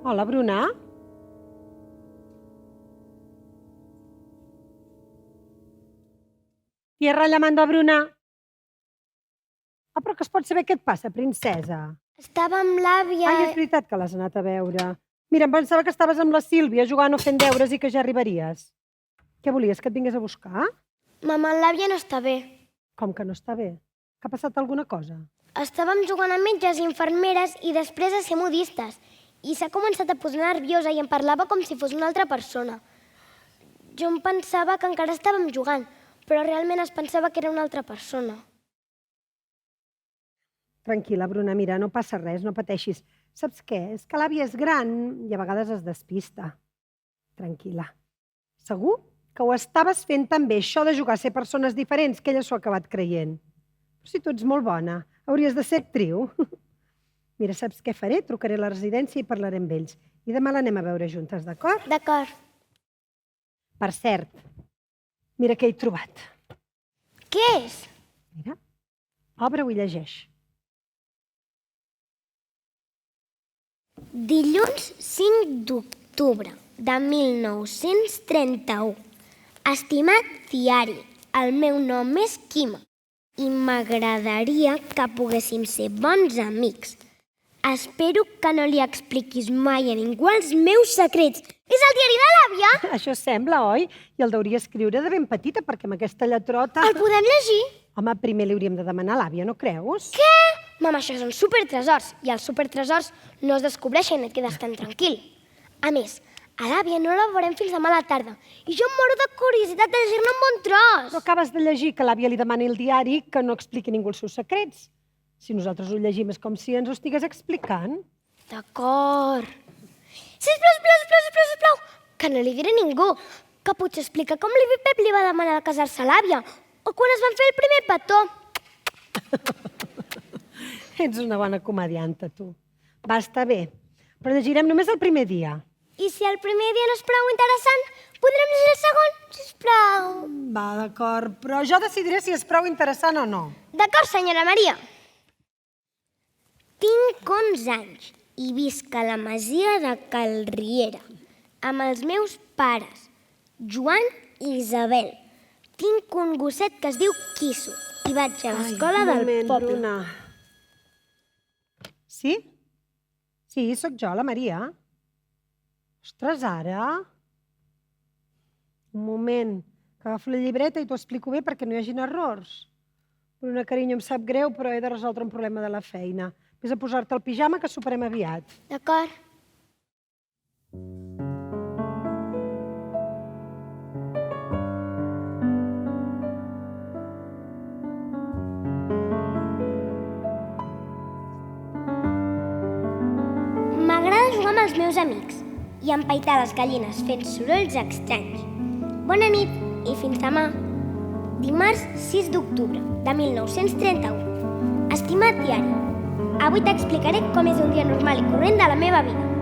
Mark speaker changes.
Speaker 1: Hola, Bruna. Tierra llamando a Bruna. Però que es pot saber què et passa, princesa?
Speaker 2: Estava amb l'àvia...
Speaker 1: Ai, és veritat que l'has anat a veure. Mira, em pensava que estaves amb la Sílvia jugant o fent deures i que ja arribaries. Què volies, que et vingués a buscar?
Speaker 2: Mama, l'àvia no està bé.
Speaker 1: Com que no està bé? Que ha passat alguna cosa?
Speaker 2: Estàvem jugant amb metges i infermeres i després a ser modistes. I s'ha començat a posar nerviosa i em parlava com si fos una altra persona. Jo em pensava que encara estàvem jugant, però realment es pensava que era una altra persona.
Speaker 1: Tranquil·la, Bruna, mira, no passa res, no pateixis. Saps què? És que l'àvia és gran i a vegades es despista. Tranquil·la. Segur que ho estaves fent també, això de jugar a ser persones diferents, que ella s'ho ha acabat creient. Però si tu ets molt bona, hauries de ser actriu. Mira, saps què faré? Trucaré a la residència i parlaré amb ells. I demà l'anem a veure juntes, d'acord?
Speaker 2: D'acord.
Speaker 1: Per cert, mira què he trobat.
Speaker 2: Què és?
Speaker 1: Mira, obre-ho i llegeix.
Speaker 2: Dilluns 5 d'octubre de 1931. Estimat diari, el meu nom és Quima i m'agradaria que poguéssim ser bons amics. Espero que no li expliquis mai a ningú els meus secrets. És el diari de l'àvia?
Speaker 1: Això sembla, oi? I el deuria escriure de ben petita, perquè amb aquesta lletrota...
Speaker 2: El podem llegir?
Speaker 1: Home, primer li hauríem de demanar a l'àvia, no creus?
Speaker 2: Què? Mama, això són supertresors, i els supertresors no es descobreixen i et quedes tan tranquil. A més, a l'àvia no la veurem fins demà a la tarda, i jo em moro de curiositat de llegir-ne un bon tros.
Speaker 1: Però acabes de llegir que l'àvia li demani al diari que no expliqui ningú els seus secrets. Si nosaltres ho llegim és com si ens ho estigués explicant.
Speaker 2: D'acord. Sisplau, que no li diré a ningú, que potser explica com l'Ivi Pep li va demanar de casar-se a l'àvia, o quan es van fer el primer petó.
Speaker 1: Ets una bona comedianta, tu. Va, està bé, però llegirem només el primer dia.
Speaker 2: I si el primer dia no és prou interessant, podrem llegir el segon, sisplau.
Speaker 1: Va, d'acord, però jo decidiré si és prou interessant o no.
Speaker 2: D'acord, senyora Maria. Tinc 11 anys i visc a la masia de Cal Riera amb els meus pares, Joan i Isabel. Tinc un gosset que es diu Quisso i vaig a l'escola del poble.
Speaker 1: Bruna. Sí? Sí, sóc jo, la Maria. Ostres, ara... Un moment, que agafo la llibreta i t'ho explico bé perquè no hi hagin errors. Bruna, carinyo, em sap greu, però he de resoldre un problema de la feina. Vés a posar-te el pijama, que soparem aviat.
Speaker 2: D'acord. M'agrada jugar amb els meus amics i empaitar les gallines fent sorolls estranys. Bona nit i fins demà. Dimarts 6 d'octubre de 1931. Estimat diari, avui t'explicaré com és un dia normal i corrent de la meva vida.